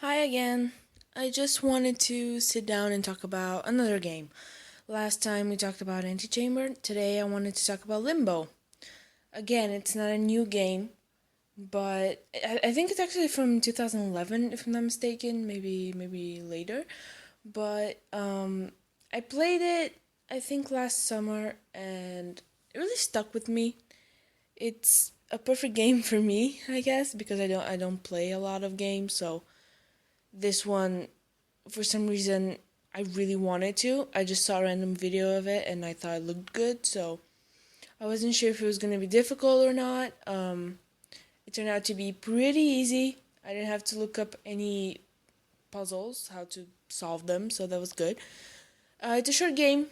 Hi again. I just wanted to sit down and talk about another game. Last time we talked about Antichamber. Today I wanted to talk about Limbo. Again, it's not a new game, but I think it's actually from 2011, if I'm not mistaken. Maybe later. But I played it I think last summer, and it really stuck with me. It's a perfect game for me, I guess, because I don't play a lot of games, so this one, for some reason, I really wanted to. I just saw a random video of it and I thought it looked good, so I wasn't sure if it was going to be difficult or not. It turned out to be pretty easy. I didn't have to look up any puzzles, how to solve them, so that was good. It's a short game.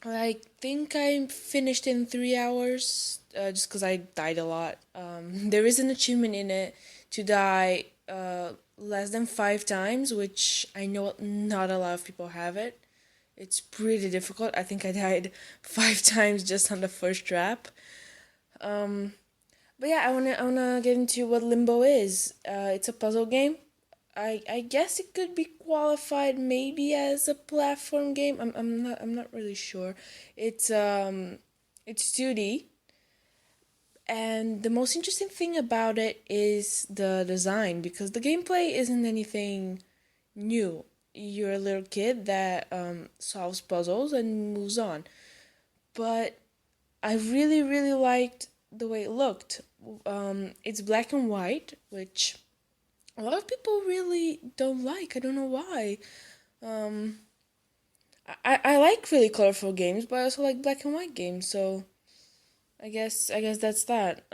I think I finished in 3 hours, just because I died a lot. There is an achievement in it to die less than 5 times, which I know not a lot of people have it. It's pretty difficult. I think I died 5 times just on the first trap. Um, but yeah, I wanna get into what Limbo is. It's a puzzle game. I guess it could be qualified maybe as a platform game. I'm not really sure. It's 2D, and the most interesting thing about it is the design, because the gameplay isn't anything new. You're a little kid that solves puzzles and moves on. But I really liked the way it looked. It's black and white, which a lot of people really don't like. I don't know why. Um, I like really colorful games, but I also like black and white games. So I guess that's that.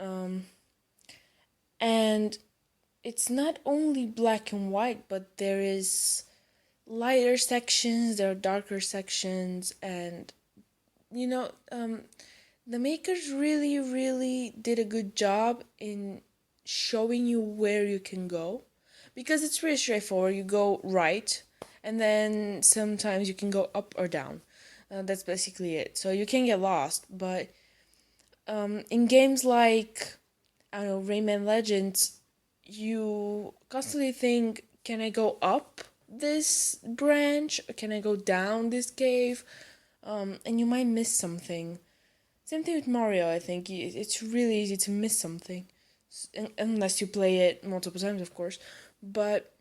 And it's not only black and white, but there is lighter sections, there are darker sections, and you know, the makers really did a good job in showing you where you can go, because it's pretty straightforward. You go right, and then sometimes you can go up or down. That's basically it. So you can get lost, but in games like, I don't know, Rayman Legends, you constantly think, can I go up this branch? Can I go down this cave? And you might miss something. Same thing with Mario, I think. It's really easy to miss something. Unless you play it multiple times, of course. But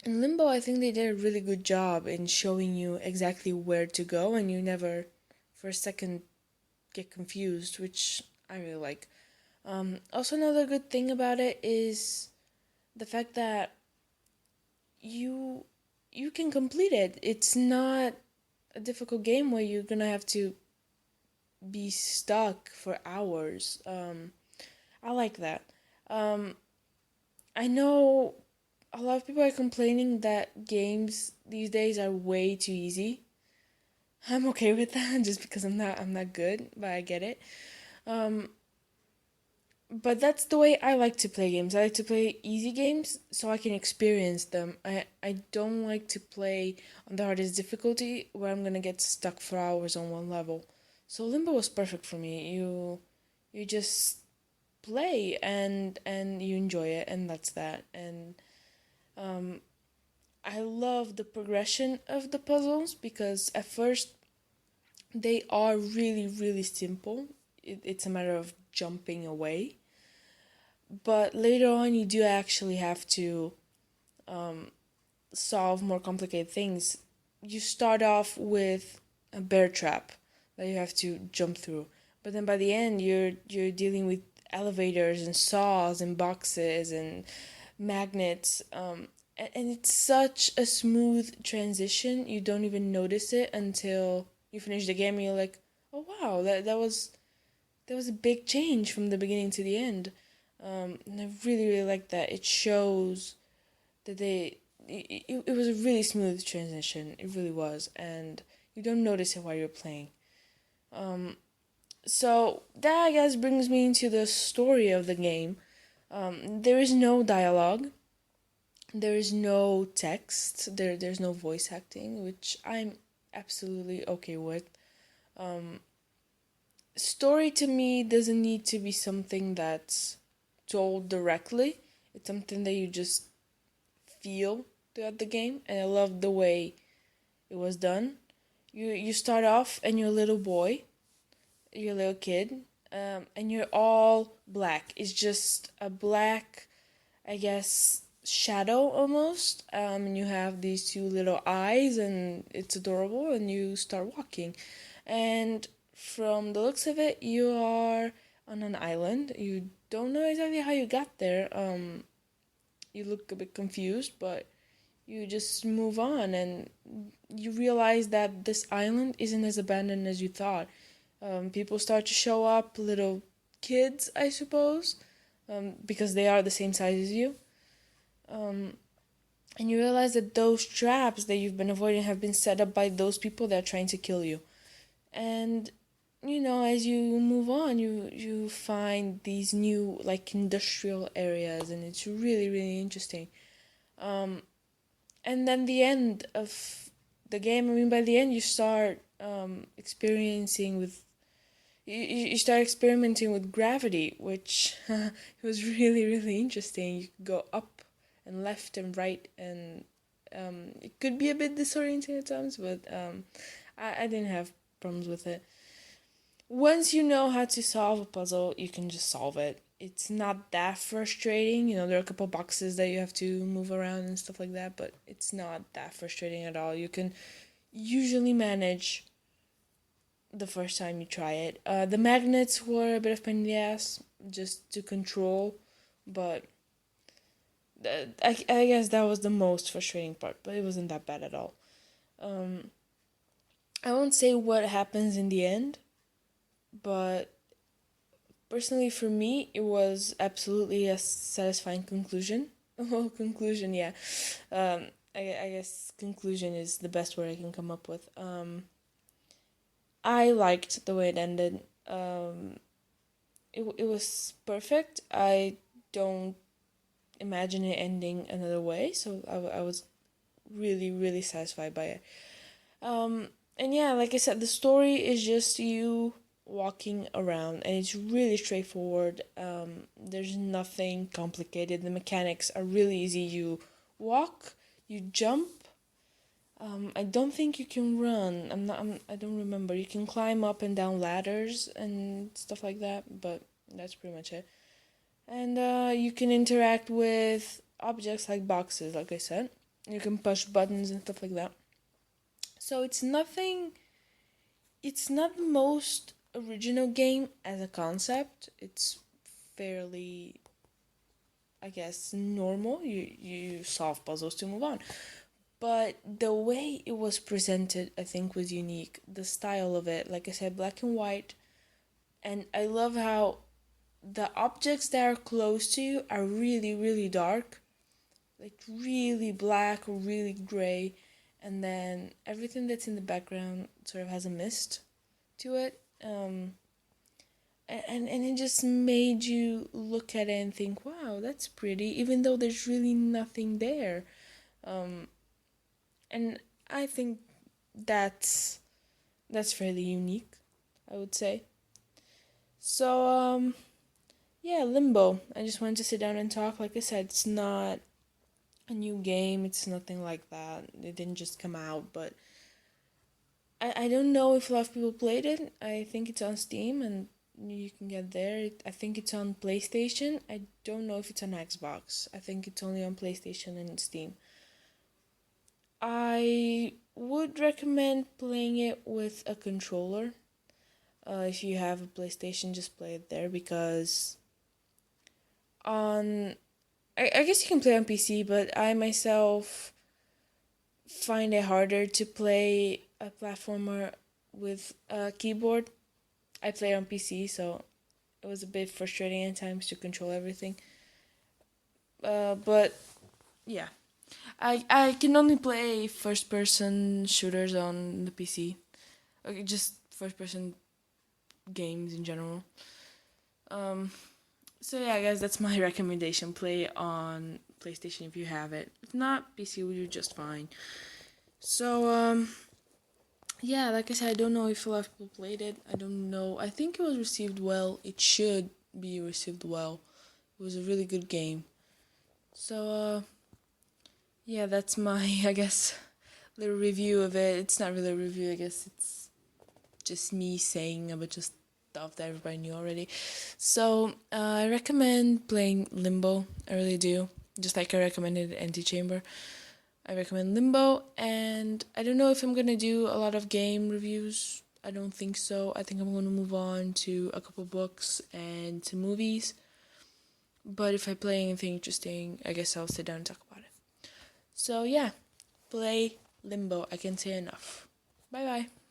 in Limbo, I think they did a really good job in showing you exactly where to go, and you never, for a second, get confused, which I really like. Also, another good thing about it is the fact that you you can complete it. It's not a difficult game where you're gonna have to be stuck for hours. I like that. Um, I know a lot of people are complaining that games these days are way too easy. I'm okay with that just because I'm not good, but I get it. Um, but that's the way I like to play games. I like to play easy games so I can experience them. I don't like to play on the hardest difficulty where I'm gonna get stuck for hours on one level. So Limbo was perfect for me. You just play and you enjoy it, and that's that. And um I love the progression of the puzzles, because at first they are really simple. It's a matter of jumping away, but later on you do actually have to um, solve more complicated things. You start off with a bear trap that you have to jump through, but then by the end you're dealing with elevators and saws and boxes and magnets. And it's such a smooth transition. You don't even notice it until you finish the game and you're like, oh wow, that was a big change from the beginning to the end. And I really like that. It shows that it was a really smooth transition. It really was, and you don't notice it while you're playing. Um, so that, I guess, brings me into the story of the game. There is no dialogue. There is no text. There's no voice acting, which I'm absolutely okay with. Um, Story to me doesn't need to be something that's told directly. It's something that you just feel throughout the game, and I love the way it was done. You start off and you're a little boy, you're a little kid, and you're all black. It's just a black, I guess, shadow almost. And you have these two little eyes, and it's adorable. And you start walking, and from the looks of it, you are on an island. You don't know exactly how you got there. You look a bit confused, but you just move on, and you realize that this island isn't as abandoned as you thought. People start to show up, little kids, I suppose, because they are the same size as you. Um, and you realize that those traps that you've been avoiding have been set up by those people that are trying to kill you. And as you move on, you find these new like industrial areas, and it's really really interesting. Um, and then the end of the game, I mean, by the end you start experiencing with you start experimenting with gravity, which was really really interesting. You could go up and left and right, and it could be a bit disorienting at times, but I didn't have problems with it. Once you know how to solve a puzzle, you can just solve it. It's not that frustrating. There are a couple boxes that you have to move around and stuff like that, but it's not that frustrating at all. You can usually manage the first time you try it. The magnets were a bit of pain in the ass just to control, but I guess that was the most frustrating part, but it wasn't that bad at all. Um, I won't say what happens in the end, but personally for me, it was absolutely a satisfying conclusion. Well, conclusion, yeah. I guess conclusion is the best word I can come up with. I liked the way it ended. It was perfect. I don't imagine it ending another way, so I was really, really satisfied by it. And yeah, like I said, the story is just you walking around, and it's really straightforward. There's nothing complicated. The mechanics are really easy. You walk, you jump. I don't think you can run. I don't remember. You can climb up and down ladders and stuff like that, but that's pretty much it. And you can interact with objects like boxes, like I said. You can push buttons and stuff like that. So it's not the most original game as a concept. It's fairly, I guess, normal. You solve puzzles to move on. But the way it was presented, I think, was unique. The style of it, like I said, black and white. And I love how the objects that are close to you are really, really dark. Like really black or really gray. And then everything that's in the background sort of has a mist to it. And it just made you look at it and think, wow, that's pretty, even though there's really nothing there. Um, and I think that's fairly unique, I would say. So yeah, Limbo. I just wanted to sit down and talk. Like I said, it's not a new game. It's nothing like that. It didn't just come out, but I don't know if a lot of people played it. I think it's on Steam and you can get there. I think it's on PlayStation. I don't know if it's on Xbox. I think it's only on PlayStation and Steam. I would recommend playing it with a controller. If you have a PlayStation, just play it there because on I guess you can play on PC, but I myself find it harder to play a platformer with a keyboard. I play on PC, so it was a bit frustrating at times to control everything. But yeah, I can only play first person shooters on the PC. Okay, just first person games in general. So yeah, guys, that's my recommendation. Play on PlayStation if you have it. If not, PC will do just fine. So yeah, like I said, I don't know if a lot of people played it. I don't know. I think it was received well. It should be received well. It was a really good game. So Yeah, that's my, I guess, little review of it. It's not really a review, I guess it's just me saying a bunch of stuff that everybody knew already. So, I recommend playing Limbo. I really do. Just like I recommended Antichamber. I recommend Limbo, and I don't know if I'm gonna do a lot of game reviews. I don't think so. I think I'm gonna move on to a couple books and to movies. But if I play anything interesting, I guess I'll sit down and talk about it. So yeah, play Limbo. I can say enough. Bye bye.